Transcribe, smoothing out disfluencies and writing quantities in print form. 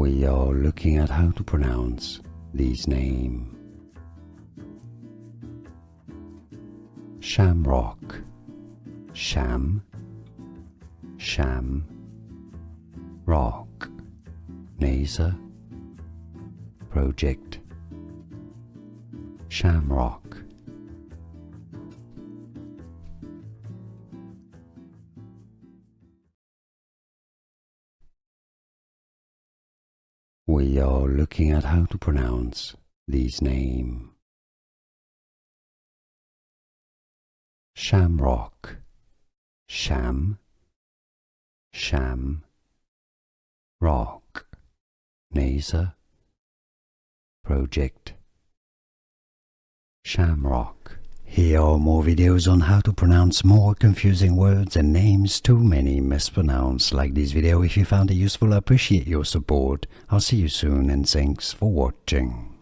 We are looking at how to pronounce these names. Shamrock, sham, sham, rock, Nasa, project, Shamrock. We are looking at how to pronounce these names. Shamrock, sham, sham, rock, Nasa, project, Shamrock. Here are more videos on how to pronounce more confusing words and names too many mispronounced. Like this video if you found it useful. I appreciate your support. I'll see you soon and thanks for watching.